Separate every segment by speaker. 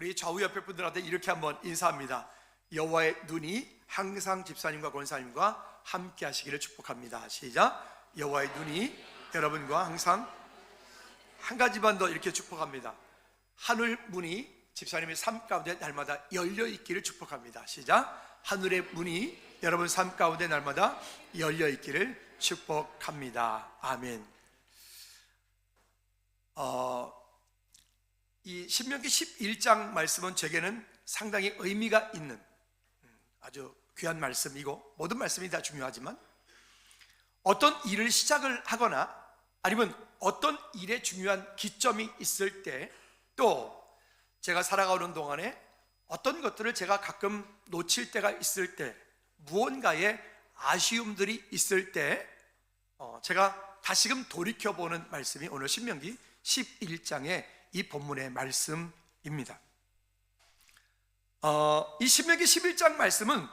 Speaker 1: 우리 좌우 옆에 분들한테 이렇게 한번 인사합니다. 여호와의 눈이 항상 집사님과 권사님과 함께 하시기를 축복합니다. 시작. 여호와의 눈이 여러분과 항상, 한 가지만 더 이렇게 축복합니다. 하늘 문이 집사님의 삶 가운데 날마다 열려 있기를 축복합니다. 시작. 하늘의 문이 여러분 삶 가운데 날마다 열려 있기를 축복합니다. 아멘. 이 신명기 11장 말씀은 제게는 상당히 의미가 있는 아주 귀한 말씀이고, 모든 말씀이 다 중요하지만 어떤 일을 시작을 하거나 아니면 어떤 일에 중요한 기점이 있을 때, 또 제가 살아가는 동안에 어떤 것들을 제가 가끔 놓칠 때가 있을 때, 무언가의 아쉬움들이 있을 때 제가 다시금 돌이켜보는 말씀이 오늘 신명기 11장의 이 본문의 말씀입니다. 이 신명기 11장 말씀은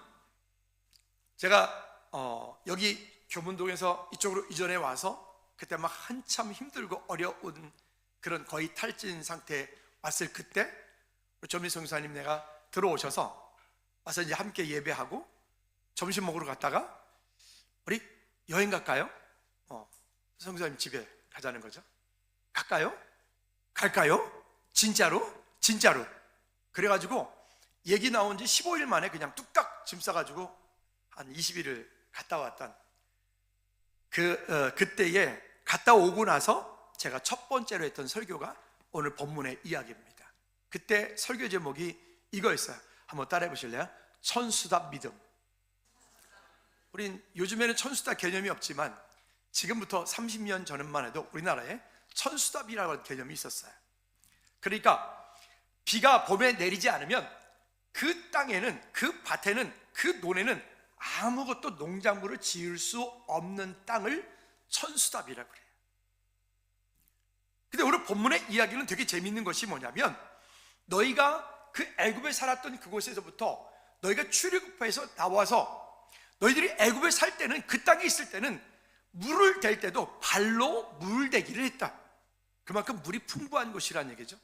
Speaker 1: 제가 여기 교문동에서 이쪽으로 이전해 와서 그때 막 한참 힘들고 어려운 그런 거의 탈진 상태에 왔을 그때 조민성 선생님 내가 들어오셔서 와서 이제 함께 예배하고 점심 먹으러 갔다가 우리 여행 갈까요? 성사님 집에 가자는 거죠. 갈까요? 갈까요? 진짜로? 진짜로. 그래가지고 얘기 나온 지 15일 만에 그냥 뚝딱 짐 싸가지고 한 20일을 갔다 왔던 그때에 갔다 오고 나서 제가 첫 번째로 했던 설교가 오늘 본문의 이야기입니다. 그때 설교 제목이 이거였어요. 한번 따라해 보실래요? 천수답 믿음. 우린 요즘에는 천수답 개념이 없지만 지금부터 30년 전만 해도 우리나라에 천수답이라는 개념이 있었어요. 그러니까 비가 봄에 내리지 않으면 그 땅에는, 그 밭에는, 그 논에는 아무것도 농작물을 지을 수 없는 땅을 천수답이라고 그래요. 근데 오늘 본문의 이야기는 되게 재밌는 것이 뭐냐면, 너희가 그 애굽에 살았던 그곳에서부터 너희가 출애굽해서 나와서 너희들이 애굽에 살 때는, 그 땅에 있을 때는 물을 댈 때도 발로 물 대기를 했다. 그만큼 물이 풍부한 곳이라는 얘기죠.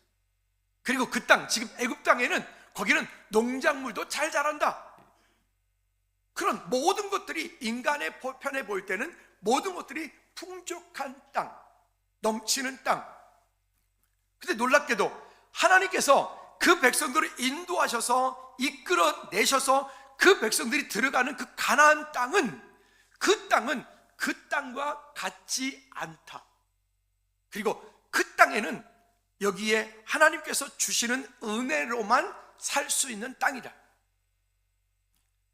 Speaker 1: 그리고 그 땅, 지금 애굽 땅에는 거기는 농작물도 잘 자란다. 그런 모든 것들이 인간의 편에 볼 때는 모든 것들이 풍족한 땅, 넘치는 땅. 근데 놀랍게도 하나님께서 그 백성들을 인도하셔서 이끌어내셔서 그 백성들이 들어가는 그 가나안 땅은, 그 땅은 그 땅과 같지 않다. 그리고 그 땅에는 여기에 하나님께서 주시는 은혜로만 살 수 있는 땅이다.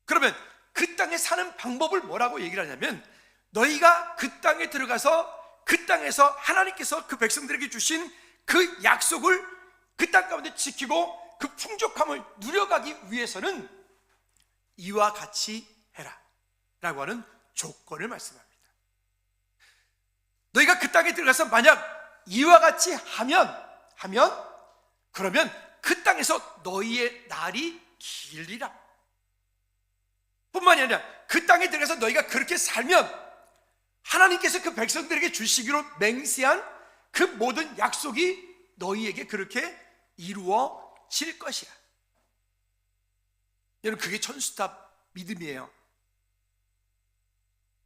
Speaker 1: 그러면 그 땅에 사는 방법을 뭐라고 얘기를 하냐면, 너희가 그 땅에 들어가서 그 땅에서 하나님께서 그 백성들에게 주신 그 약속을 그 땅 가운데 지키고 그 풍족함을 누려가기 위해서는 이와 같이 해라 라고 하는 조건을 말씀합니다. 너희가 그 땅에 들어가서 만약 이와 같이 하면 그러면 그 땅에서 너희의 날이 길리라. 뿐만이 아니라 그 땅에 들어가서 너희가 그렇게 살면 하나님께서 그 백성들에게 주시기로 맹세한 그 모든 약속이 너희에게 그렇게 이루어질 것이라. 여러분, 그게 천수답 믿음이에요.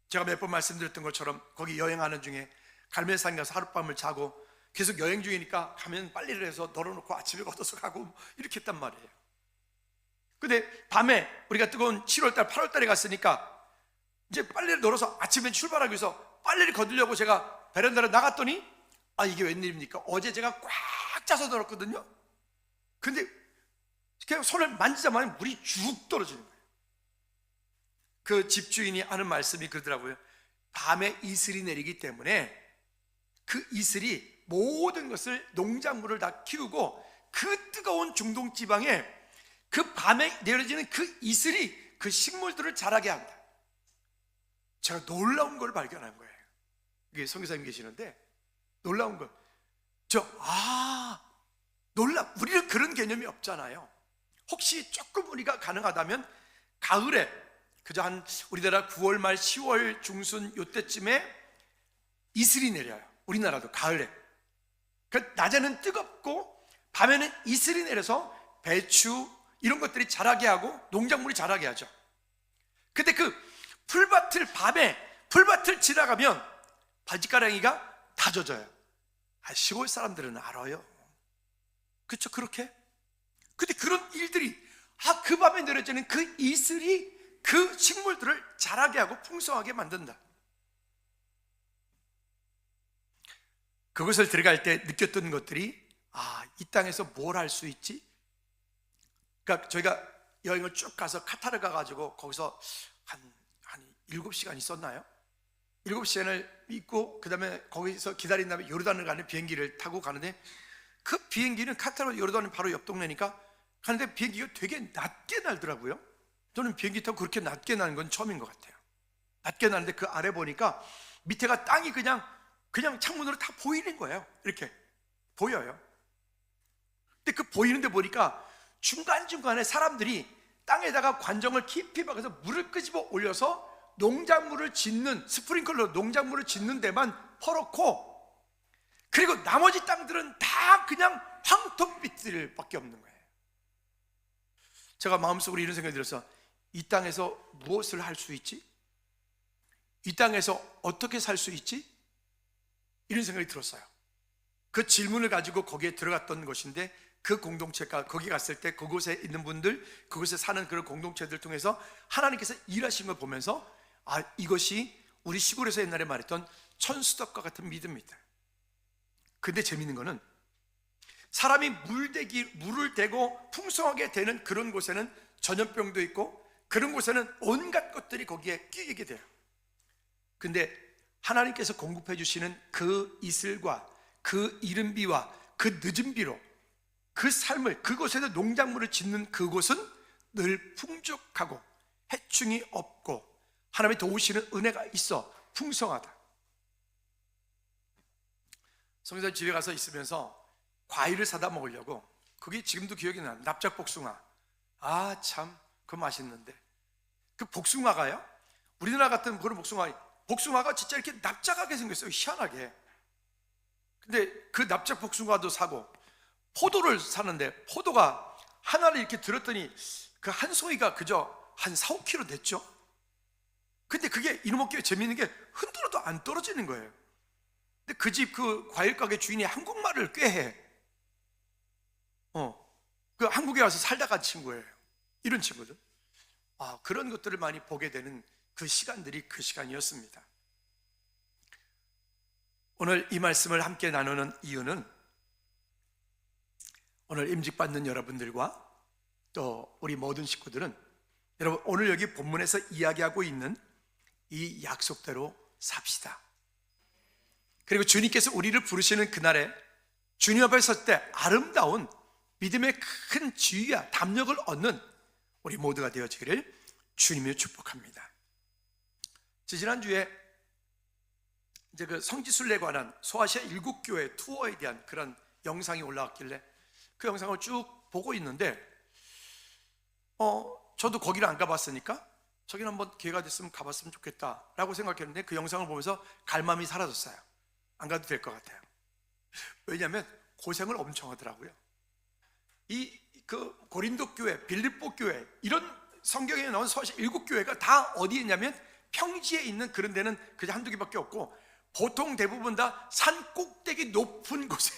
Speaker 1: 제가 몇 번 말씀드렸던 것처럼 거기 여행하는 중에 갈멜산 가서 하룻밤을 자고 계속 여행 중이니까 가면 빨리를 해서 널어놓고 아침에 걷어서 가고 이렇게 했단 말이에요. 근데 밤에 우리가 뜨거운 7월달 8월달에 갔으니까 이제 빨래를 널어서 아침에 출발하기 위해서 빨래를 거두려고 제가 베란다로 나갔더니, 이게 웬일입니까? 어제 제가 꽉 짜서 널었거든요. 근데 그냥 손을 만지자마자 물이 쭉 떨어지는 거예요. 그 집주인이 하는 말씀이 그러더라고요. 밤에 이슬이 내리기 때문에 그 이슬이 모든 것을, 농작물을 다 키우고 그 뜨거운 중동 지방에 그 밤에 내려지는 그 이슬이 그 식물들을 자라게 한다. 제가 놀라운 걸 발견한 거예요. 이게 선교사님 계시는데 놀라운 걸. 우리는 그런 개념이 없잖아요. 혹시 조금 우리가 가능하다면 가을에, 그저 한 우리나라 9월 말 10월 중순 요때쯤에 이슬이 내려요. 우리나라도 가을에. 그 낮에는 뜨겁고 밤에는 이슬이 내려서 배추 이런 것들이 자라게 하고 농작물이 자라게 하죠. 근데 그 풀밭을 밤에 풀밭을 지나가면 바지가랑이가 다 젖어요. 시골 사람들은 알아요. 그렇죠? 그렇게. 근데 그런 일들이 그 밤에 내려지는 그 이슬이 그 식물들을 자라게 하고 풍성하게 만든다. 그것을 들어갈 때 느꼈던 것들이 이 땅에서 뭘 할 수 있지? 그러니까 저희가 여행을 쭉 가서 카타르 가가지고 거기서 한 7시간 있었나요? 7시간을 있고 그 다음에 거기서 기다린 다음에 요르단을 가는 비행기를 타고 가는데, 그 비행기는 카타르 요르단은 바로 옆 동네니까 가는데 비행기가 되게 낮게 날더라고요. 저는 비행기 타고 그렇게 낮게 나는 건 처음인 것 같아요. 낮게 나는데 그 아래 보니까 밑에가 땅이 그냥 창문으로 다 보이는 거예요. 이렇게 보여요. 근데 그 보이는데 보니까 중간중간에 사람들이 땅에다가 관정을 깊이 박아서 물을 끄집어 올려서 농작물을 짓는, 스프링클러 농작물을 짓는 데만 퍼놓고, 그리고 나머지 땅들은 다 그냥 황토빛들밖에 없는 거예요. 제가 마음속으로 이런 생각이 들어서, 이 땅에서 무엇을 할 수 있지? 이 땅에서 어떻게 살 수 있지? 이런 생각이 들었어요. 그 질문을 가지고 거기에 들어갔던 것인데, 그 공동체가 거기 갔을 때 그곳에 있는 분들, 그곳에 사는 그런 공동체들 통해서 하나님께서 일하신 걸 보면서 이것이 우리 시골에서 옛날에 말했던 천수덕과 같은 믿음이다. 근데 재밌는 거는 사람이 물을 대고 풍성하게 되는 그런 곳에는 전염병도 있고, 그런 곳에는 온갖 것들이 거기에 끼게 돼요. 근데 하나님께서 공급해 주시는 그 이슬과 그 이른 비와 그 늦은 비로 그 삶을, 그곳에서 농작물을 짓는 그곳은 늘 풍족하고 해충이 없고 하나님이 도우시는 은혜가 있어 풍성하다. 성전 집에 가서 있으면서 과일을 사다 먹으려고, 그게 지금도 기억이 나요. 납작복숭아. 참 그거 맛있는데, 그 복숭아가요, 우리나라 같은 그런 복숭아가 진짜 이렇게 납작하게 생겼어요. 희한하게. 근데 그 납작 복숭아도 사고, 포도를 사는데 포도가 하나를 이렇게 들었더니 그 한 송이가 그저 한 4, 5kg 됐죠. 근데 그게 이놈의 게 재밌는 게 흔들어도 안 떨어지는 거예요. 근데 그 집 그 과일 가게 주인이 한국말을 꽤 해. 그 한국에 와서 살다 간 친구예요. 이런 친구들. 그런 것들을 많이 보게 되는 그 시간들이 그 시간이었습니다. 오늘 이 말씀을 함께 나누는 이유는, 오늘 임직받는 여러분들과 또 우리 모든 식구들은, 여러분 오늘 여기 본문에서 이야기하고 있는 이 약속대로 삽시다. 그리고 주님께서 우리를 부르시는 그날에 주님 앞에 설 때 아름다운 믿음의 큰 지위와 담력을 얻는 우리 모두가 되어지기를 주님이 축복합니다. 지난주에 이제 그 성지순례에 관한 소아시아 7교회 투어에 대한 그런 영상이 올라왔길래 그 영상을 쭉 보고 있는데, 저도 거기를 안 가봤으니까 저기는 한번 기회가 됐으면 가봤으면 좋겠다라고 생각했는데, 그 영상을 보면서 갈망이 사라졌어요. 안 가도 될 것 같아요. 왜냐하면 고생을 엄청 하더라고요. 그 고린도 교회, 빌립보 교회, 이런 성경에 나온 서시 7교회가 다 어디에 있냐면 평지에 있는 그런 데는 그냥 한두 개밖에 없고, 보통 대부분 다 산 꼭대기 높은 곳에,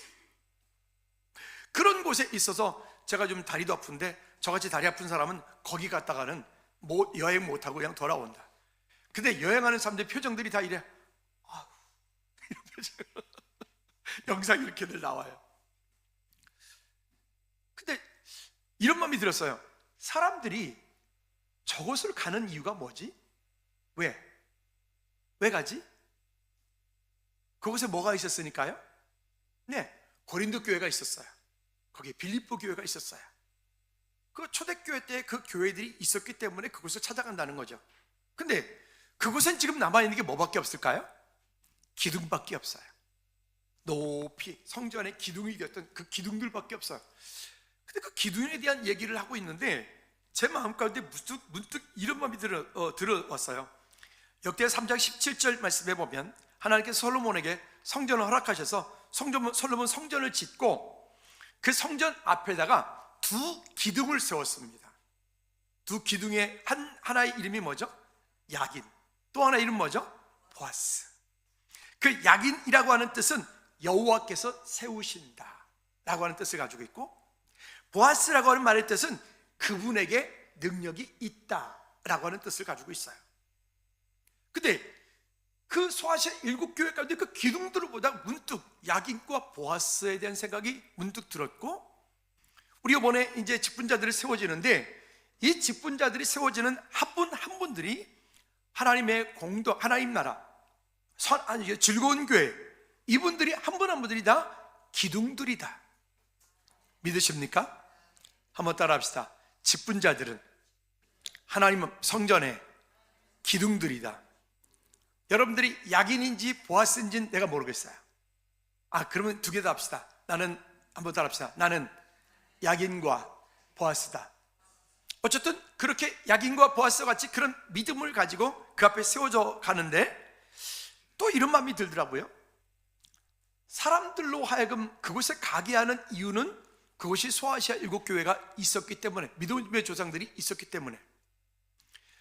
Speaker 1: 그런 곳에 있어서 제가 좀 다리도 아픈데, 저같이 다리 아픈 사람은 거기 갔다가는 여행 못하고 그냥 돌아온다. 근데 여행하는 사람들 표정들이 다 이래. 이런 표정. 영상이 이렇게들 나와요. 근데 이런 마음이 들었어요. 사람들이 저곳을 가는 이유가 뭐지? 왜 가지? 그곳에 뭐가 있었으니까요? 네, 고린도 교회가 있었어요. 거기에 빌립보 교회가 있었어요. 그 초대교회 때 그 교회들이 있었기 때문에 그곳을 찾아간다는 거죠. 근데 그곳엔 지금 남아있는 게 뭐밖에 없을까요? 기둥밖에 없어요. 높이 성전에 기둥이 되었던 그 기둥들밖에 없어요. 근데 그 기둥에 대한 얘기를 하고 있는데, 제 마음 가운데 문득 이런 마음이 들어왔어요. 역대하 3장 17절 말씀해 보면, 하나님께서 솔로몬에게 성전을 허락하셔서 솔로몬 성전을 짓고, 그 성전 앞에다가 두 기둥을 세웠습니다. 두 기둥의 하나의 이름이 뭐죠? 야긴. 또 하나 이름 뭐죠? 보아스. 그 야긴이라고 하는 뜻은 여호와께서 세우신다 라고 하는 뜻을 가지고 있고, 보아스라고 하는 말의 뜻은 그분에게 능력이 있다 라고 하는 뜻을 가지고 있어요. 근데 그 소아시아 7교회 가운데 그 기둥들을 보다 문득 야긴과 보아스에 대한 생각이 문득 들었고, 우리 이번에 이제 직분자들이 세워지는데, 이 직분자들이 세워지는 한 분 한 분들이 하나님의 공도, 하나님 나라, 즐거운 교회, 이분들이 한 분 한 분들이 다 기둥들이다. 믿으십니까? 한번 따라 합시다. 직분자들은 하나님 성전의 기둥들이다. 여러분들이 야긴인지 보아스인지는 내가 모르겠어요. 그러면 두 개 다 합시다. 나는, 한번 따라 합시다. 나는 야긴과 보아스다. 어쨌든 그렇게 야긴과 보아스와 같이 그런 믿음을 가지고 그 앞에 세워져 가는데, 또 이런 마음이 들더라고요. 사람들로 하여금 그곳에 가게 하는 이유는 그곳이 소아시아 7교회가 있었기 때문에, 믿음의 조상들이 있었기 때문에.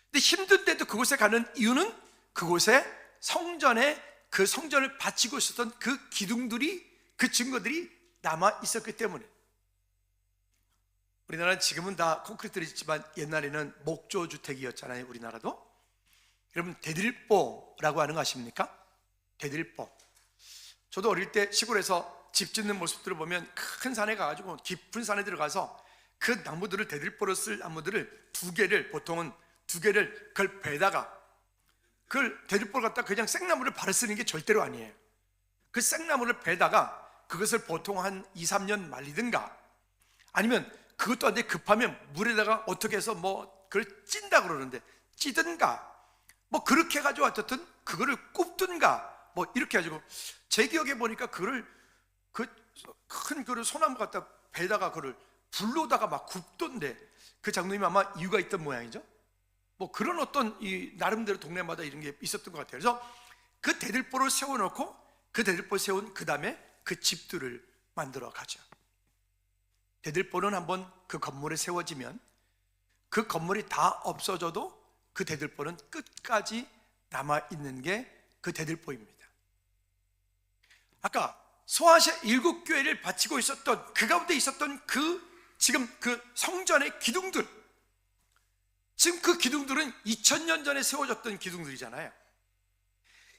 Speaker 1: 근데 힘든데도 그곳에 가는 이유는 그곳에 성전에, 그 성전을 바치고 있었던 그 기둥들이, 그 증거들이 남아 있었기 때문에. 우리나라는 지금은 다 콘크리트를 짓지만 옛날에는 목조주택이었잖아요. 우리나라도. 여러분, 대들보라고 하는 거 아십니까? 대들보. 저도 어릴 때 시골에서 집 짓는 모습들을 보면 큰 산에 가가지고, 깊은 산에 들어가서 그 나무들을, 대들보로 쓸 나무들을 보통은 두 개를 그걸 베다가, 그걸 대들보를 갖다 그냥 생나무를 바로 쓰는 게 절대로 아니에요. 그 생나무를 베다가 그것을 보통 한 2, 3년 말리든가, 아니면 그것도 안 돼 급하면 물에다가 어떻게 해서 그걸 찐다 그러는데 찌든가, 그렇게 해가지고 어쨌든 그거를 굽든가, 이렇게 해가지고, 제 기억에 보니까 그거를 큰 소나무 갖다 베다가 그걸 불로다가 막 굽던데, 그 장로님이 아마 이유가 있던 모양이죠. 그런 어떤 이 나름대로 동네마다 이런 게 있었던 것 같아요. 그래서 그 대들보를 세워놓고, 그 대들보 세운 그 다음에 그 집들을 만들어 가죠. 대들보는 한번 그 건물에 세워지면 그 건물이 다 없어져도 그 대들보는 끝까지 남아있는 게 그 대들보입니다. 아까 소아시아 7교회를 바치고 있었던, 그 가운데 있었던 지금 그 성전의 기둥들, 지금 그 기둥들은 2000년 전에 세워졌던 기둥들이잖아요.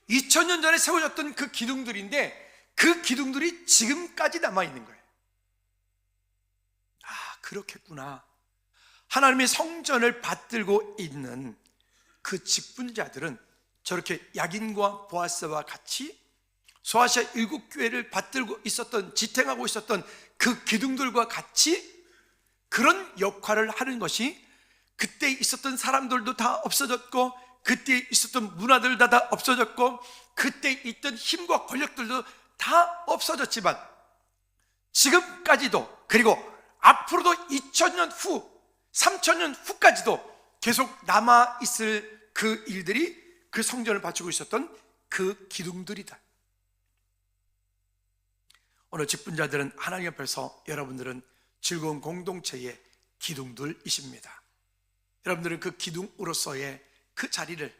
Speaker 1: 2000년 전에 세워졌던 그 기둥들인데, 그 기둥들이 지금까지 남아있는 거예요. 그렇겠구나. 하나님의 성전을 받들고 있는 그 직분자들은 저렇게 야긴과 보아스와 같이 소아시아 7교회를 받들고 있었던, 지탱하고 있었던 그 기둥들과 같이 그런 역할을 하는 것이, 그때 있었던 사람들도 다 없어졌고, 그때 있었던 문화들 다 없어졌고, 그때 있던 힘과 권력들도 다 없어졌지만, 지금까지도, 그리고 앞으로도 2000년 후, 3000년 후까지도 계속 남아있을 그 일들이 그 성전을 바치고 있었던 그 기둥들이다. 오늘 직분자들은 하나님 앞에서 여러분들은 즐거운 공동체의 기둥들이십니다. 여러분들은 그 기둥으로서의 그 자리를,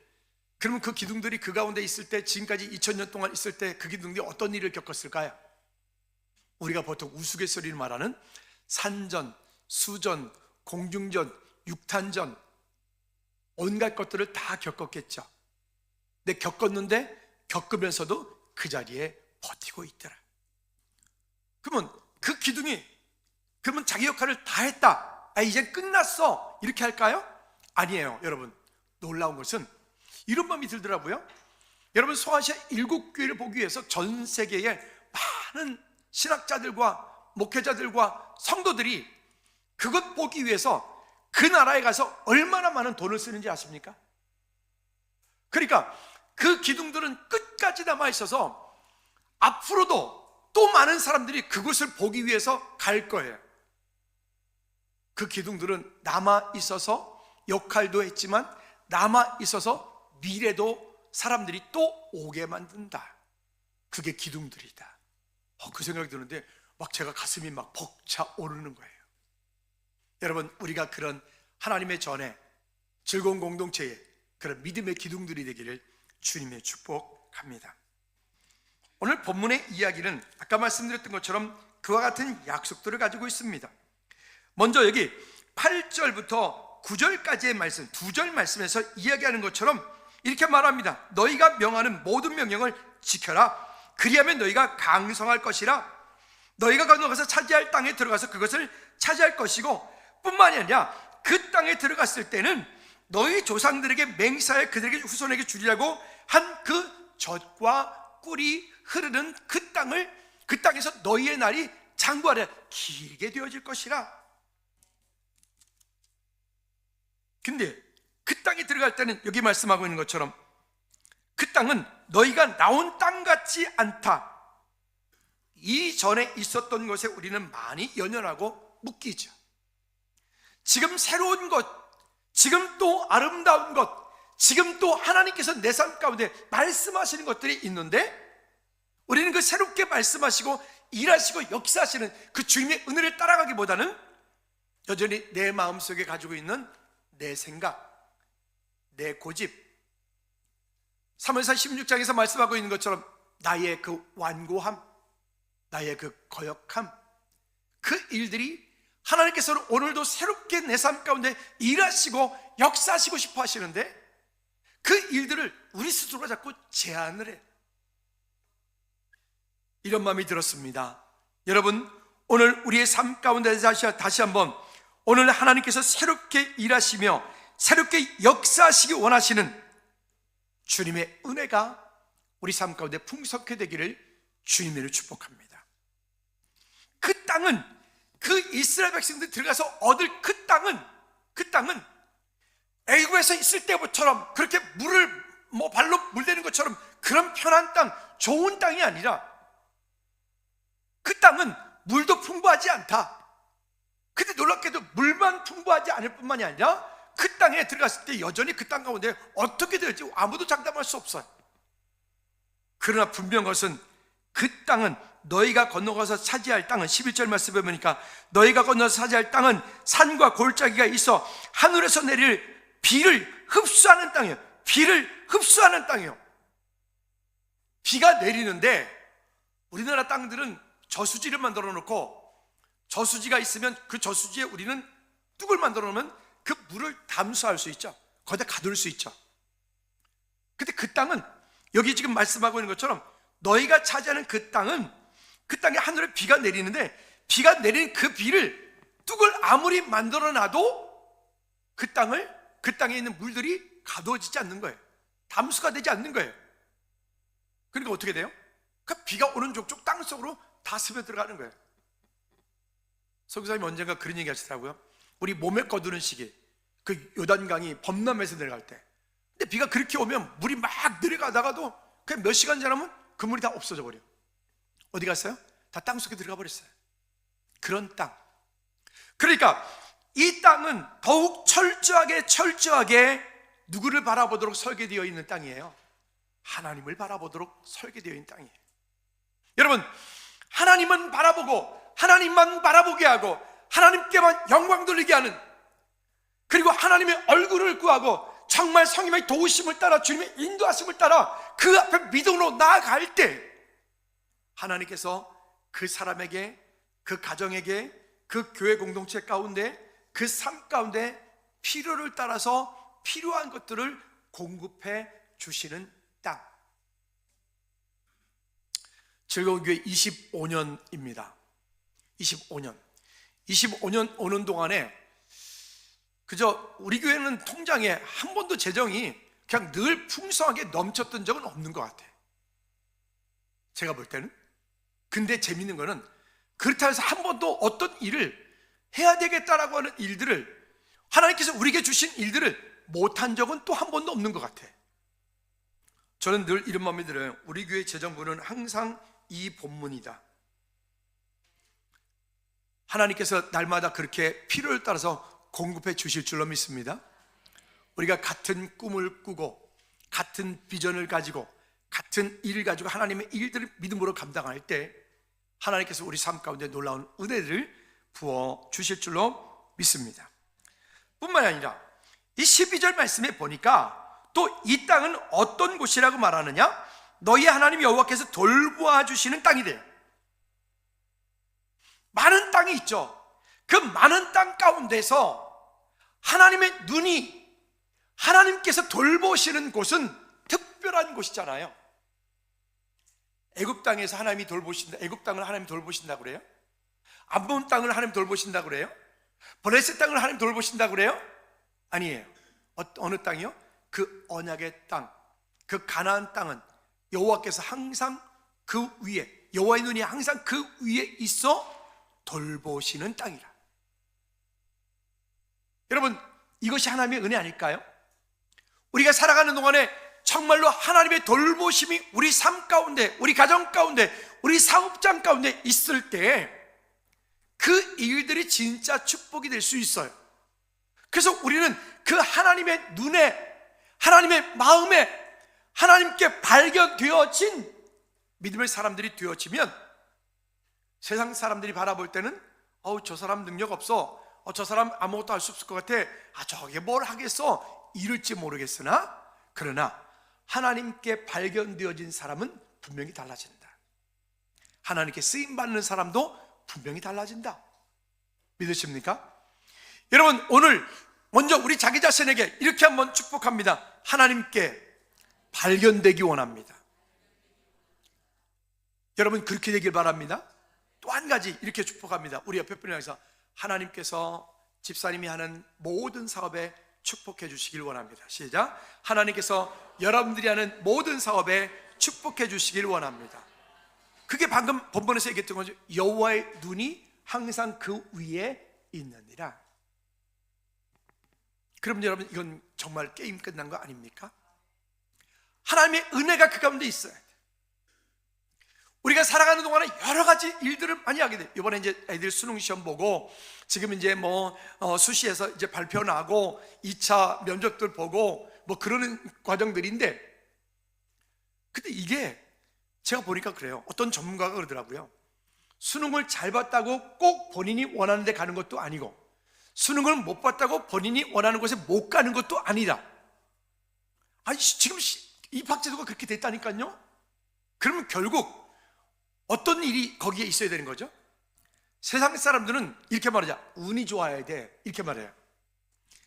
Speaker 1: 그러면 그 기둥들이 그 가운데 있을 때, 지금까지 2000년 동안 있을 때 그 기둥들이 어떤 일을 겪었을까요? 우리가 보통 우스갯소리를 말하는 산전, 수전, 공중전, 육탄전, 온갖 것들을 다 겪었겠죠. 근데 겪으면서도 그 자리에 버티고 있더라. 그러면 그 기둥이, 그러면 자기 역할을 다 했다, 이제 끝났어, 이렇게 할까요? 아니에요. 여러분, 놀라운 것은 이런 마음이 들더라고요. 여러분, 소아시아 7교회를 보기 위해서 전 세계의 많은 신학자들과 목회자들과 성도들이 그것 보기 위해서 그 나라에 가서 얼마나 많은 돈을 쓰는지 아십니까? 그러니까 그 기둥들은 끝까지 남아있어서 앞으로도 또 많은 사람들이 그곳을 보기 위해서 갈 거예요. 그 기둥들은 남아있어서 역할도 했지만, 남아있어서 미래도 사람들이 또 오게 만든다. 그게 기둥들이다. 그 생각이 드는데 막 제가 가슴이 막 벅차오르는 거예요. 여러분, 우리가 그런 하나님의 전에 즐거운 공동체에 그런 믿음의 기둥들이 되기를 주님의 축복합니다. 오늘 본문의 이야기는 아까 말씀드렸던 것처럼 그와 같은 약속들을 가지고 있습니다. 먼저 여기 8절부터 9절까지의 말씀, 2절 말씀에서 이야기하는 것처럼 이렇게 말합니다. 너희가 명하는 모든 명령을 지켜라. 그리하면 너희가 강성할 것이라. 너희가 건너가서 차지할 땅에 들어가서 그것을 차지할 것이고, 뿐만이 아니라 그 땅에 들어갔을 때는 너희 조상들에게 맹세하여 그들에게 후손에게 주리라고 한 그 젖과 꿀이 흐르는 그 땅에서 너희의 날이 장구하려 길게 되어질 것이라. 근데 그 땅에 들어갈 때는 여기 말씀하고 있는 것처럼 그 땅은 너희가 나온 땅 같지 않다. 이전에 있었던 것에 우리는 많이 연연하고 묶이죠. 지금 새로운 것, 지금 또 아름다운 것, 지금 또 하나님께서 내 삶 가운데 말씀하시는 것들이 있는데, 우리는 그 새롭게 말씀하시고 일하시고 역사하시는 그 주님의 은혜를 따라가기보다는 여전히 내 마음속에 가지고 있는 내 생각, 내 고집, 사무엘상 16장에서 말씀하고 있는 것처럼 나의 그 완고함, 나의 그 거역함, 그 일들이 하나님께서는 오늘도 새롭게 내 삶 가운데 일하시고 역사하시고 싶어 하시는데, 그 일들을 우리 스스로가 자꾸 제한을 해요. 이런 마음이 들었습니다. 여러분, 오늘 우리의 삶 가운데 다시 한번 오늘 하나님께서 새롭게 일하시며 새롭게 역사하시기 원하시는 주님의 은혜가 우리 삶 가운데 풍성하게 되기를 주님으로 축복합니다. 그 땅은, 그 이스라엘 백성들이 들어가서 얻을 그 땅은 애굽에서 있을 때처럼 그렇게 물을 발로 물대는 것처럼 그런 편한 땅, 좋은 땅이 아니라 그 땅은 물도 풍부하지 않다. 근데 놀랍게도 물만 풍부하지 않을 뿐만이 아니라 그 땅에 들어갔을 때 여전히 그 땅 가운데 어떻게 될지 아무도 장담할 수 없어요. 그러나 분명한 것은 그 땅은, 너희가 건너가서 차지할 땅은, 11절 말씀에 보니까 너희가 건너서 차지할 땅은 산과 골짜기가 있어 하늘에서 내릴 비를 흡수하는 땅이에요. 비를 흡수하는 땅이에요. 비가 내리는데 우리나라 땅들은 저수지를 만들어 놓고, 저수지가 있으면 그 저수지에 우리는 뚝을 만들어 놓으면 그 물을 담수할 수 있죠. 거기다 가둘 수 있죠. 근데 그 땅은 여기 지금 말씀하고 있는 것처럼 너희가 차지하는 그 땅에 하늘에 비가 내리는데, 비가 내리는 그 비를 뚝을 아무리 만들어 놔도 그 땅에 있는 물들이 가둬지지 않는 거예요. 담수가 되지 않는 거예요. 그러니까 어떻게 돼요? 그 비가 오는 족족 땅 속으로 다 스며 들어가는 거예요. 선교사님이 언젠가 그런 얘기 하시더라고요. 우리 몸에 거두는 시기, 그 요단강이 범람에서 내려갈 때, 근데 비가 그렇게 오면 물이 막 내려가다가도 그냥 몇 시간 지나면 그 물이 다 없어져 버려요. 어디 갔어요? 다 땅 속에 들어가 버렸어요. 그런 땅. 그러니까 이 땅은 더욱 철저하게 누구를 바라보도록 설계되어 있는 땅이에요. 하나님을 바라보도록 설계되어 있는 땅이에요. 여러분, 하나님은 바라보고 하나님만 바라보게 하고 하나님께만 영광 돌리게 하는, 그리고 하나님의 얼굴을 구하고 정말 성령의 도우심을 따라, 주님의 인도하심을 따라 그 앞에 믿음으로 나아갈 때 하나님께서 그 사람에게, 그 가정에게, 그 교회 공동체 가운데, 그 삶 가운데 필요를 따라서 필요한 것들을 공급해 주시는 땅. 즐거운 교회 25년입니다. 25년 오는 동안에 그저 우리 교회는 통장에 한 번도 재정이 그냥 늘 풍성하게 넘쳤던 적은 없는 것 같아요, 제가 볼 때는. 근데 재밌는 거는 그렇다 해서 한 번도 어떤 일을 해야 되겠다라고 하는 일들을, 하나님께서 우리에게 주신 일들을 못한 적은 또 한 번도 없는 것 같아요. 저는 늘 이런 마음이 들어요. 우리 교회 재정부는 항상 이 본문이다. 하나님께서 날마다 그렇게 필요를 따라서 공급해 주실 줄로 믿습니다. 우리가 같은 꿈을 꾸고 같은 비전을 가지고 같은 일을 가지고 하나님의 일들을 믿음으로 감당할 때 하나님께서 우리 삶 가운데 놀라운 은혜를 부어 주실 줄로 믿습니다. 뿐만 아니라 이 12절 말씀에 보니까 또 이 땅은 어떤 곳이라고 말하느냐? 너희 하나님 여호와께서 돌보아 주시는 땅이래요. 많은 땅이 있죠. 그 많은 땅 가운데서 하나님의 눈이, 하나님께서 돌보시는 곳은 특별한 곳이잖아요. 애굽 땅에서 하나님이 돌보신다. 애굽 땅을 하나님이 돌보신다고 그래요? 암몬 땅을 하나님 돌보신다고 그래요? 블레셋 땅을 하나님 돌보신다고 그래요? 아니에요. 어느 땅이요? 그 언약의 땅, 그 가나안 땅은 여호와께서 항상 그 위에, 여호와의 눈이 항상 그 위에 있어 돌보시는 땅이라. 여러분, 이것이 하나님의 은혜 아닐까요? 우리가 살아가는 동안에 정말로 하나님의 돌보심이 우리 삶 가운데, 우리 가정 가운데, 우리 사업장 가운데 있을 때 그 일들이 진짜 축복이 될 수 있어요. 그래서 우리는 그 하나님의 눈에, 하나님의 마음에 하나님께 발견되어진 믿음의 사람들이 되어지면 세상 사람들이 바라볼 때는 저 사람 능력 없어, 저 사람 아무것도 할 수 없을 것 같아, 저게 뭘 하겠어, 이럴지 모르겠으나, 그러나 하나님께 발견되어진 사람은 분명히 달라진다. 하나님께 쓰임받는 사람도 분명히 달라진다. 믿으십니까? 여러분, 오늘 먼저 우리 자기 자신에게 이렇게 한번 축복합니다. 하나님께 발견되기 원합니다. 여러분, 그렇게 되길 바랍니다. 또 한 가지 이렇게 축복합니다. 우리 옆에 분을 향해서 하나님께서 집사님이 하는 모든 사업에 축복해 주시길 원합니다. 시작. 하나님께서 여러분들이 하는 모든 사업에 축복해 주시길 원합니다. 그게 방금 본문에서 얘기했던 거죠. 여호와의 눈이 항상 그 위에 있느니라. 그럼 여러분, 이건 정말 게임 끝난 거 아닙니까? 하나님의 은혜가 그 가운데 있어야 돼. 우리가 살아가는 동안에 여러 가지 일들을 많이 하게 돼. 이번에 이제 애들 수능 시험 보고, 지금 이제 수시에서 이제 발표 나고 2차 면접들 보고 그러는 과정들인데, 근데 이게 제가 보니까 그래요. 어떤 전문가가 그러더라고요. 수능을 잘 봤다고 꼭 본인이 원하는 데 가는 것도 아니고, 수능을 못 봤다고 본인이 원하는 곳에 못 가는 것도 아니다. 아니, 지금 입학제도가 그렇게 됐다니까요. 그러면 결국 어떤 일이 거기에 있어야 되는 거죠? 세상 사람들은 이렇게 말하자. 운이 좋아야 돼. 이렇게 말해요.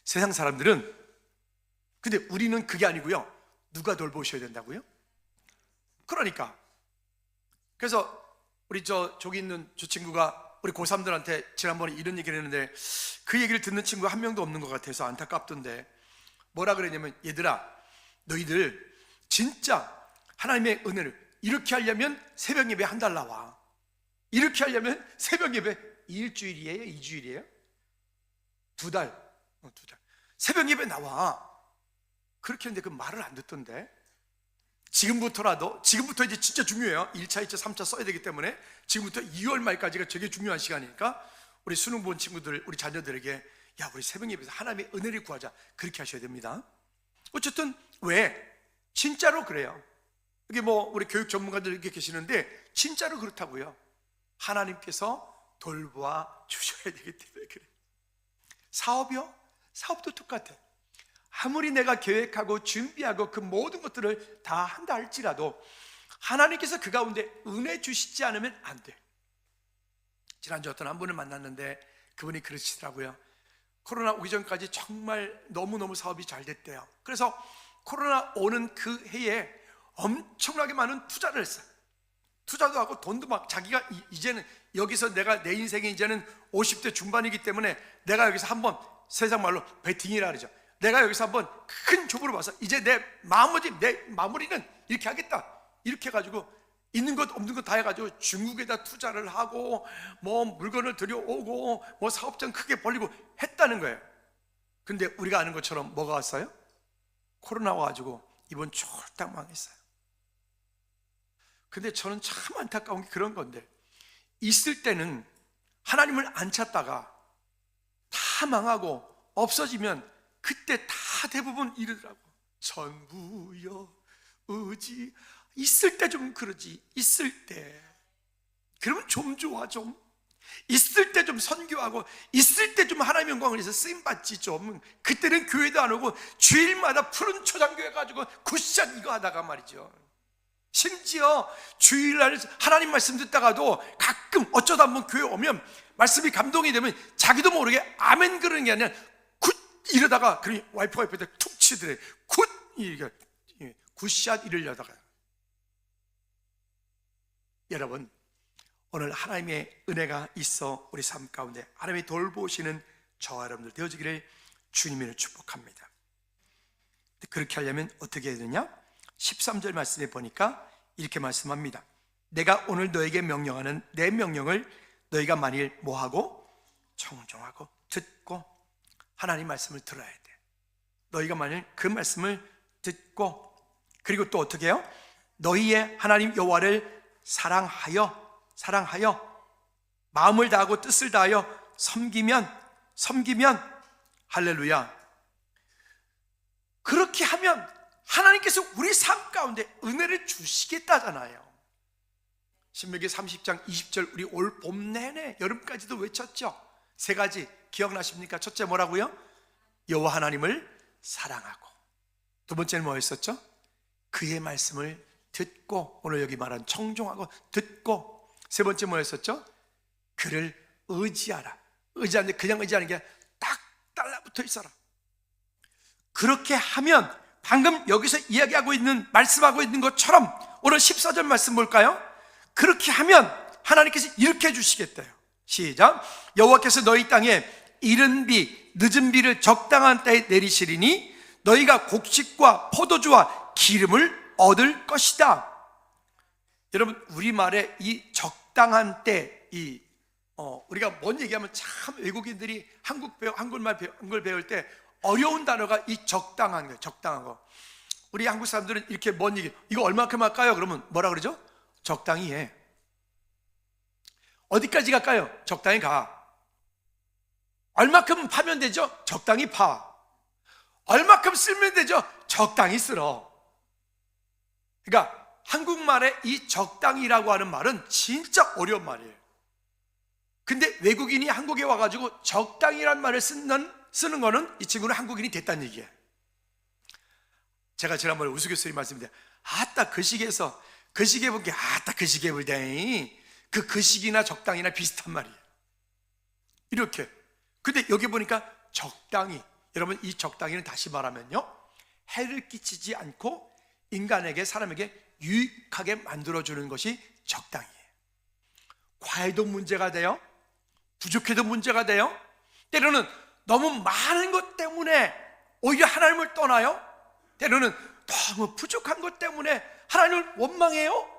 Speaker 1: 세상 사람들은. 근데 우리는 그게 아니고요. 누가 돌보셔야 된다고요? 그러니까. 그래서 우리 저기 있는 저 친구가 우리 고3들한테 지난번에 이런 얘기를 했는데, 그 얘기를 듣는 친구가 한 명도 없는 것 같아서 안타깝던데, 뭐라 그랬냐면, 얘들아, 너희들 진짜 하나님의 은혜를 이렇게 하려면 새벽 예배 한 달 나와. 이렇게 하려면 새벽 예배 일주일이에요? 2주일이에요? 2달. 새벽 예배 나와. 그렇게 했는데 그 말을 안 듣던데. 지금부터 이제 진짜 중요해요. 1차, 2차, 3차 써야 되기 때문에 지금부터 2월 말까지가 되게 중요한 시간이니까 우리 수능 본 친구들, 우리 자녀들에게, 야, 우리 새벽 예배에서 하나님의 은혜를 구하자. 그렇게 하셔야 됩니다. 어쨌든 왜? 진짜로 그래요. 이게 우리 교육 전문가들 이렇게 계시는데 진짜로 그렇다고요. 하나님께서 돌보아 주셔야 되기 때문에 그래. 사업이요? 사업도 똑같아. 아무리 내가 계획하고 준비하고 그 모든 것들을 다 한다 할지라도 하나님께서 그 가운데 은혜 주시지 않으면 안 돼. 지난주 어떤 한 분을 만났는데 그분이 그러시더라고요. 코로나 오기 전까지 정말 너무너무 사업이 잘 됐대요. 그래서 코로나 오는 그 해에 엄청나게 많은 투자를 했어요. 투자도 하고 돈도 막, 자기가 이제는 여기서 내가 내 인생에 이제는 50대 중반이기 때문에 내가 여기서 한번, 세상 말로 베팅이라 그러죠. 내가 여기서 한번 큰 좁으로 봐서 이제 내 마무리는 이렇게 하겠다. 이렇게 해가지고 있는 것 없는 것 다 해가지고 중국에다 투자를 하고 물건을 들여오고 사업장 크게 벌리고 했다는 거예요. 근데 우리가 아는 것처럼 뭐가 왔어요? 코로나 와가지고 이번 쫄딱 망했어요. 근데 저는 참 안타까운 게 그런 건데, 있을 때는 하나님을 안 찾다가 다 망하고 없어지면 그때 다 대부분 이러더라고. 전부여 의지. 있을 때 좀 그러지. 있을 때. 그러면 좀 좋아 좀. 있을 때 좀 선교하고 있을 때 좀 하나님의 영광을 위해서 쓰임받지. 좀 그때는 교회도 안 오고 주일마다 푸른 초장교회 가지고 굿샷 이거 하다가 말이죠. 심지어 주일날 하나님 말씀 듣다가도 가끔 어쩌다 한번 교회 오면 말씀이 감동이 되면 자기도 모르게 아멘 그러는 게 아니라 굿 이러다가 그러니 와이프가 옆에다 툭 치더래. 굿 이게 굿샷 이러려다가. 여러분, 오늘 하나님의 은혜가 있어 우리 삶 가운데 하나님이 돌보시는 저와 여러분들 되어지기를 주님으로 축복합니다. 그렇게 하려면 어떻게 해야 되느냐? 13절 말씀에 보니까 이렇게 말씀합니다. 내가 오늘 너에게 명령하는 내 명령을 너희가 만일 뭐하고? 청종하고 듣고. 하나님 말씀을 들어야 돼. 너희가 만일 그 말씀을 듣고, 그리고 또 어떻게 해요? 너희의 하나님 여호와를 사랑하여 마음을 다하고 뜻을 다하여 섬기면 할렐루야. 그렇게 하면 하나님께서 우리 삶 가운데 은혜를 주시겠다잖아요. 신명기 30장 20절 우리 올 봄 내내 여름까지도 외쳤죠. 세 가지 기억나십니까? 첫째 뭐라고요? 여호와 하나님을 사랑하고, 두 번째는 뭐였었죠? 그의 말씀을 듣고, 오늘 여기 말한 청종하고 듣고, 세 번째 뭐였었죠? 그를 의지하라. 의지하는데 그냥 의지하는 게 딱 달라붙어 있어라. 그렇게 하면 방금 여기서 이야기하고 있는, 말씀하고 있는 것처럼 오늘 14절 말씀 볼까요? 그렇게 하면 하나님께서 이렇게 해주시겠대요. 시작. 여호와께서 너희 땅에 이른 비 늦은 비를 적당한 때에 내리시리니 너희가 곡식과 포도주와 기름을 얻을 것이다. 여러분, 우리말에 이 적당한 때, 우리가 뭔 얘기하면 참 외국인들이 한글 배울 때 어려운 단어가 이 적당한 거예요. 적당한 거. 우리 한국 사람들은 이렇게 뭔 얘기, 이거 얼마큼 할까요? 그러면 뭐라 그러죠? 적당히 해. 어디까지 갈까요? 적당히 가. 얼마큼 파면 되죠? 적당히 파. 얼마큼 쓸면 되죠? 적당히 쓸어. 그러니까 한국말에 이 적당히라고 하는 말은 진짜 어려운 말이에요. 근데 외국인이 한국에 와가지고 적당히란 말을 쓰는 거는 이 친구는 한국인이 됐다는 얘기예요. 제가 지난번에 우스갯소리 말씀드렸는데, 아따 그 시기에서 그 시기에 본 게 아따 그 시기에 볼 때 그 시기나 적당히나 비슷한 말이에요. 이렇게. 근데 여기 보니까 적당히, 여러분 이 적당히는 다시 말하면요, 해를 끼치지 않고 인간에게, 사람에게 유익하게 만들어주는 것이 적당히예요. 과해도 문제가 돼요. 부족해도 문제가 돼요. 때로는 너무 많은 것 때문에 오히려 하나님을 떠나요. 때로는 너무 부족한 것 때문에 하나님을 원망해요.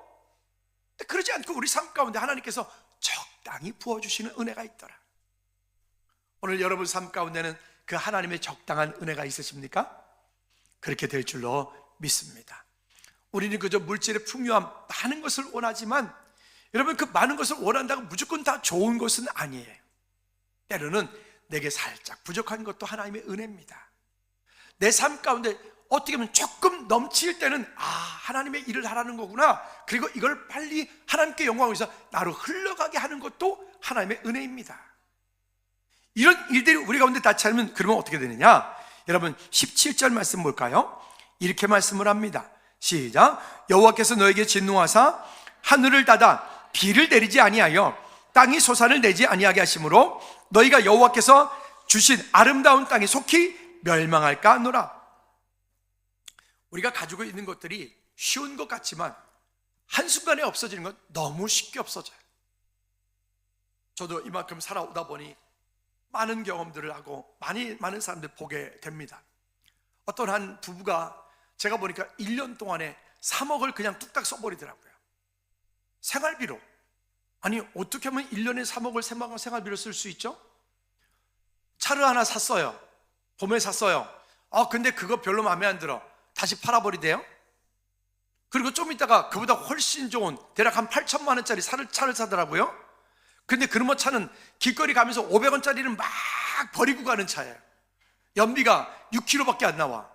Speaker 1: 그러지 않고 우리 삶 가운데 하나님께서 적당히 부어주시는 은혜가 있더라. 오늘 여러분 삶 가운데는 그 하나님의 적당한 은혜가 있으십니까? 그렇게 될 줄로 믿습니다. 우리는 그저 물질의 풍요함, 많은 것을 원하지만, 여러분 그 많은 것을 원한다고 무조건 다 좋은 것은 아니에요. 때로는 내게 살짝 부족한 것도 하나님의 은혜입니다. 내 삶 가운데 어떻게 보면 조금 넘칠 때는 하나님의 일을 하라는 거구나, 그리고 이걸 빨리 하나님께 영광을 위해서 나로 흘러가게 하는 것도 하나님의 은혜입니다. 이런 일들이 우리 가운데 닿지 않으면 그러면 어떻게 되느냐? 여러분 17절 말씀 볼까요? 이렇게 말씀을 합니다. 시작. 여호와께서 너에게 진노하사 하늘을 닫아 비를 내리지 아니하여 땅이 소산을 내지 아니하게 하심으로 너희가 여호와께서 주신 아름다운 땅에 속히 멸망할까 하노라. 우리가 가지고 있는 것들이 쉬운 것 같지만 한순간에 없어지는 건 너무 쉽게 없어져요. 저도 이만큼 살아오다 보니 많은 경험들을 하고 많은 사람들 보게 됩니다. 어떤 한 부부가 제가 보니까 1년 동안에 3억을 그냥 뚝딱 써버리더라고요. 생활비로. 아니 어떻게 하면 1년에 3억을 생활비로 쓸 수 있죠? 차를 하나 샀어요. 봄에 샀어요. 근데 그거 별로 마음에 안 들어. 다시 팔아버리대요. 그리고 좀 있다가 그보다 훨씬 좋은 대략 한 8천만 원짜리 차를 사더라고요. 근데 그런 차는 길거리 가면서 500원짜리는 막 버리고 가는 차예요. 연비가 6km밖에 안 나와.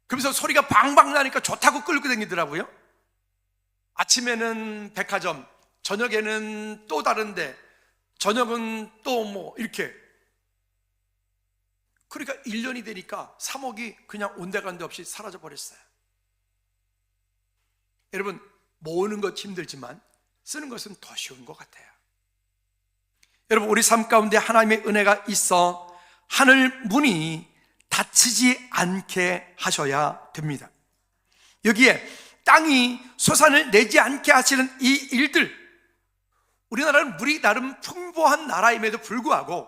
Speaker 1: 그러면서 소리가 방방 나니까 좋다고 끌고 다니더라고요. 아침에는 백화점, 저녁에는 또 다른데, 저녁은 또 뭐 이렇게. 그러니까 1년이 되니까 3억이 그냥 온데간데 없이 사라져 버렸어요. 여러분, 모으는 것 힘들지만 쓰는 것은 더 쉬운 것 같아요. 여러분, 우리 삶 가운데 하나님의 은혜가 있어 하늘 문이 닫히지 않게 하셔야 됩니다. 여기에 땅이 솟아를 내지 않게 하시는 이 일들, 우리나라는 물이 나름 풍부한 나라임에도 불구하고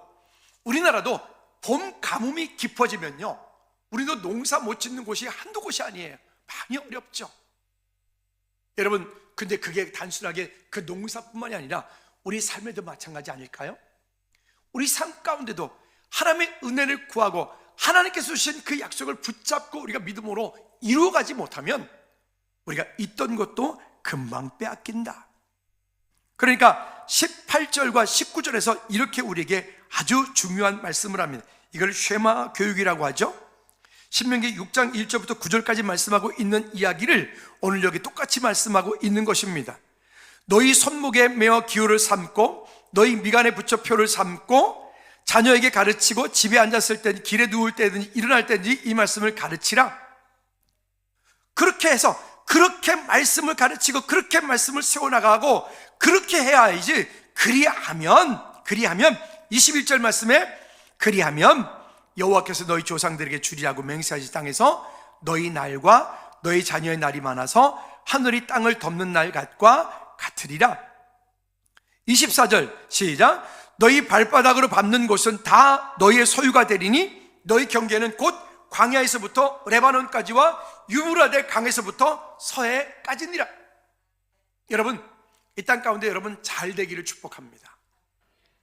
Speaker 1: 우리나라도 봄 가뭄이 깊어지면요, 우리도 농사 못 짓는 곳이 한두 곳이 아니에요. 많이 어렵죠. 여러분, 근데 그게 단순하게 그 농사뿐만이 아니라 우리 삶에도 마찬가지 아닐까요? 우리 삶 가운데도 하나님의 은혜를 구하고 하나님께서 주신 그 약속을 붙잡고 우리가 믿음으로 이루어가지 못하면 우리가 있던 것도 금방 빼앗긴다. 그러니까 18절과 19절에서 이렇게 우리에게 아주 중요한 말씀을 합니다. 이걸 쉐마 교육이라고 하죠. 신명기 6장 1절부터 9절까지 말씀하고 있는 이야기를 오늘 여기 똑같이 말씀하고 있는 것입니다. 너희 손목에 메어 기호를 삼고 너희 미간에 붙여 표를 삼고 자녀에게 가르치고 집에 앉았을 때 길에 누울 때든지 일어날 때든지 이 말씀을 가르치라. 그렇게 해서 그렇게 말씀을 가르치고 그렇게 말씀을 세워나가고 그렇게 해야지. 그리하면 21절 말씀에 그리하면 여호와께서 너희 조상들에게 주리라고 맹세하신 땅에서 너희 날과 너희 자녀의 날이 많아서 하늘이 땅을 덮는 날 같과 같으리라. 24절 시작. 너희 발바닥으로 밟는 곳은 다 너희의 소유가 되리니 너희 경계는 곧 광야에서부터 레바논까지와 유브라데 강에서부터 서해까지니라. 여러분, 이 땅 가운데 여러분 잘 되기를 축복합니다.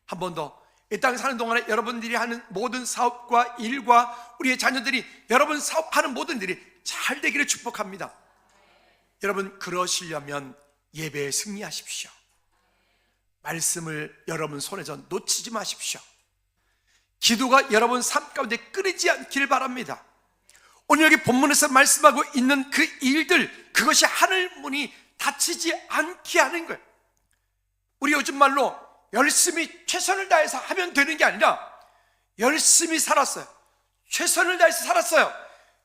Speaker 1: 한 번 더, 이 땅 사는 동안에 여러분들이 하는 모든 사업과 일과 우리의 자녀들이 여러분 사업하는 모든 일이 잘 되기를 축복합니다. 여러분, 그러시려면 예배에 승리하십시오. 말씀을 여러분 손에서 놓치지 마십시오. 기도가 여러분 삶 가운데 끊이지 않길 바랍니다. 오늘 여기 본문에서 말씀하고 있는 그 일들, 그것이 하늘 문이 닫히지 않게 하는 거예요. 우리 요즘 말로 열심히 최선을 다해서 하면 되는 게 아니라 열심히 살았어요. 최선을 다해서 살았어요.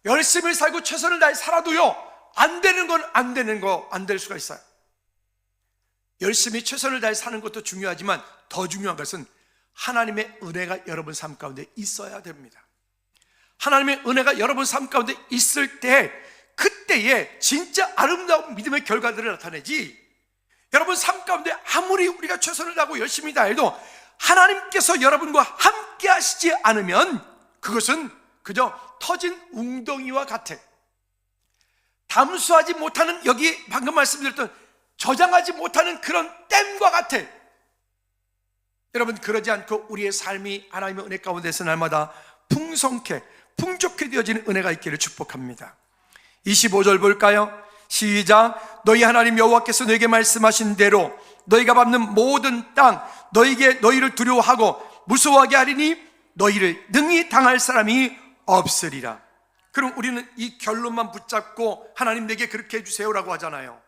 Speaker 1: 열심히 살고 최선을 다해 살아도요, 안 되는 건 안 되는 거, 안 될 수가 있어요. 열심히 최선을 다해 사는 것도 중요하지만 더 중요한 것은 하나님의 은혜가 여러분 삶 가운데 있어야 됩니다. 하나님의 은혜가 여러분 삶 가운데 있을 때 그때에 진짜 아름다운 믿음의 결과들을 나타내지, 여러분 삶 가운데 아무리 우리가 최선을 다하고 열심히 다해도 하나님께서 여러분과 함께 하시지 않으면 그것은 그저 터진 웅덩이와 같아. 담수하지 못하는, 여기 방금 말씀드렸던 저장하지 못하는 그런 댐과 같아. 여러분, 그러지 않고 우리의 삶이 하나님의 은혜 가운데서 날마다 풍성케 풍족해 되어지는 은혜가 있기를 축복합니다. 25절 볼까요? 시작. 너희 하나님 여호와께서 너에게 말씀하신 대로 너희가 밟는 모든 땅 너희에게 너희를 두려워하고 무서워하게 하리니 너희를 능히 당할 사람이 없으리라. 그럼 우리는 이 결론만 붙잡고 하나님 내게 그렇게 해주세요라고 하잖아요.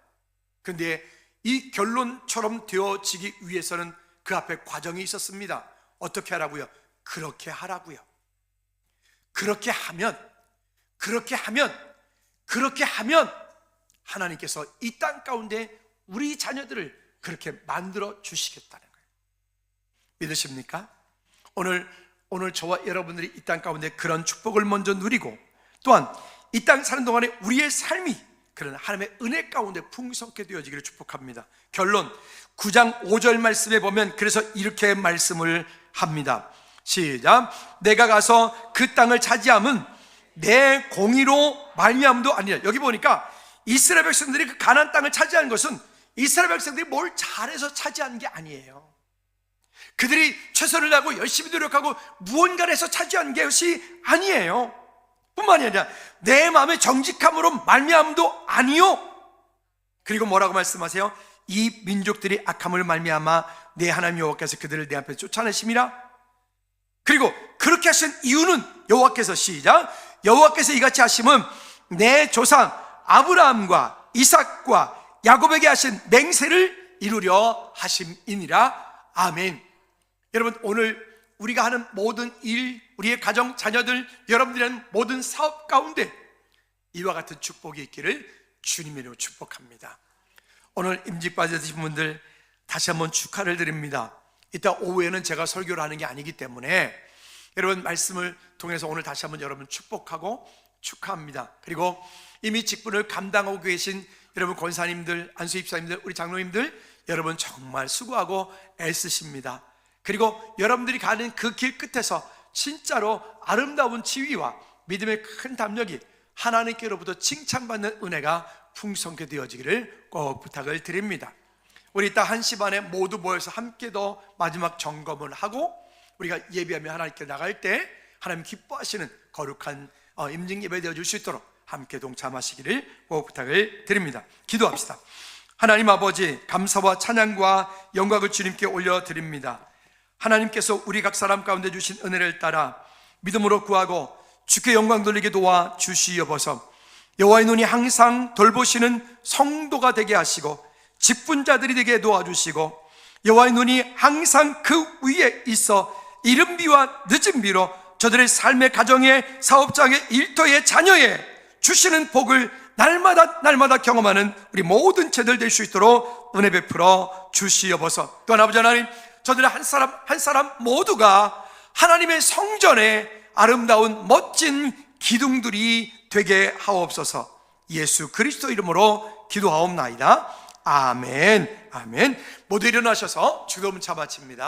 Speaker 1: 근데 이 결론처럼 되어지기 위해서는 그 앞에 과정이 있었습니다. 어떻게 하라고요? 그렇게 하라고요. 그렇게 하면 하나님께서 이 땅 가운데 우리 자녀들을 그렇게 만들어 주시겠다는 거예요. 믿으십니까? 오늘 저와 여러분들이 이 땅 가운데 그런 축복을 먼저 누리고, 또한 이 땅 사는 동안에 우리의 삶이 그런 하나님의 은혜 가운데 풍성케 되어지기를 축복합니다. 결론 9장 5절 말씀에 보면 그래서 이렇게 말씀을 합니다. 시작. 내가 가서 그 땅을 차지함은 내 공의로 말미암도 아니라. 여기 보니까 이스라엘 백성들이 그 가나안 땅을 차지한 것은 이스라엘 백성들이 뭘 잘해서 차지한 게 아니에요. 그들이 최선을 다하고 열심히 노력하고 무언가를 해서 차지한 것이 아니에요. 뿐만이 아니라 내 마음의 정직함으로 말미암도 아니요. 그리고 뭐라고 말씀하세요? 이 민족들이 악함을 말미암아 내 하나님 여호와께서 그들을 내 앞에 쫓아내심이라. 그리고 그렇게 하신 이유는 여호와께서, 시작, 여호와께서 이같이 하심은 내 조상 아브라함과 이삭과 야곱에게 하신 맹세를 이루려 하심이니라. 아멘. 여러분, 오늘 우리가 하는 모든 일, 우리의 가정, 자녀들, 여러분들이 하는 모든 사업 가운데 이와 같은 축복이 있기를 주님의 이름으로 축복합니다. 오늘 임직 받으신 분들 다시 한번 축하를 드립니다. 이따 오후에는 제가 설교를 하는 게 아니기 때문에 여러분 말씀을 통해서 오늘 다시 한번 여러분 축복하고 축하합니다. 그리고 이미 직분을 감당하고 계신 여러분 권사님들, 안수입사님들, 우리 장로님들, 여러분 정말 수고하고 애쓰십니다. 그리고 여러분들이 가는 그 길 끝에서 진짜로 아름다운 지위와 믿음의 큰 담력이 하나님께로부터 칭찬받는 은혜가 풍성하게 되어지기를 꼭 부탁을 드립니다. 우리 이따 1시 반에 모두 모여서 함께 더 마지막 점검을 하고 우리가 예배하며 하나님께 나갈 때 하나님 기뻐하시는 거룩한 임직 예배 되어줄 수 있도록 함께 동참하시기를 꼭 부탁을 드립니다. 기도합시다. 하나님 아버지, 감사와 찬양과 영광을 주님께 올려드립니다. 하나님께서 우리 각 사람 가운데 주신 은혜를 따라 믿음으로 구하고 주께 영광 돌리게 도와 주시옵소서. 여호와의 눈이 항상 돌보시는 성도가 되게 하시고 직분자들이 되게 도와주시고 여호와의 눈이 항상 그 위에 있어 이른 비와 늦은 비로 저들의 삶의 가정의 사업장의 일터의 자녀의 주시는 복을 날마다 경험하는 우리 모든 채들 될 수 있도록 은혜 베풀어 주시옵소서. 또한 아버지 하나님, 저들의 한 사람 모두가 하나님의 성전에 아름다운 멋진 기둥들이 되게 하옵소서. 예수 그리스도 이름으로 기도하옵나이다. 아멘. 아멘. 모두 일어나셔서 주기도문차 마칩니다.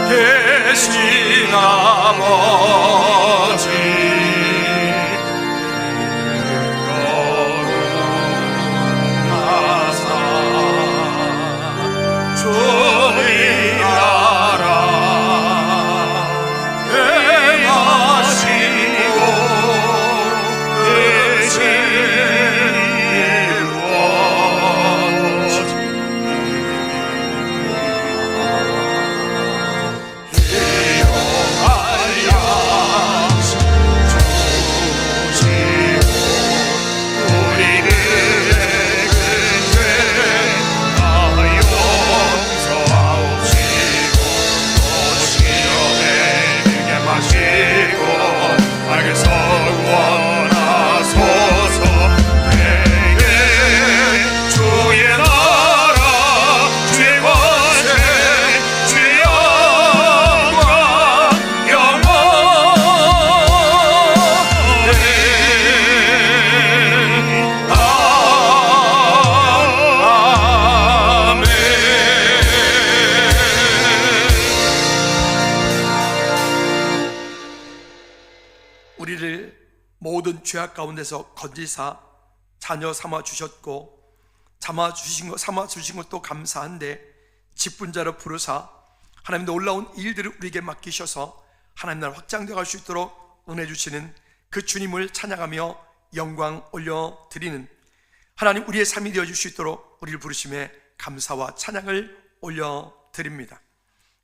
Speaker 1: 하늘에 계신 아버지, 거룩하사 주의 나라 행하시고 뜻을 모든 죄악 가운데서 건지사 자녀 삼아 주셨고 삼아 주신 것도 감사한데 직분자로 부르사 하나님 놀라운 일들을 우리에게 맡기셔서 하나님 나라 확장되어 갈 수 있도록 은혜 주시는 그 주님을 찬양하며 영광 올려드리는 하나님 우리의 삶이 되어줄 수 있도록 우리를 부르심에 감사와 찬양을 올려드립니다.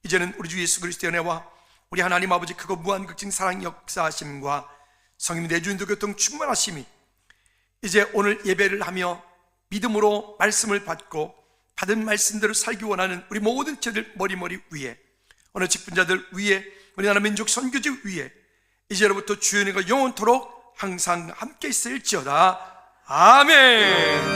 Speaker 1: 이제는 우리 주 예수 그리스도의 은혜와 우리 하나님 아버지 크고 무한극진 사랑 역사하심과 성령 내주인도 교통 충만하심이 이제 오늘 예배를 하며 믿음으로 말씀을 받고 받은 말씀대로 살기 원하는 우리 모든 죄들 머리 위에 어느 직분자들 위에 우리 나라 민족 선교지 위에 이제로부터 주의 은혜가 영원토록 항상 함께 있을지어다. 아멘.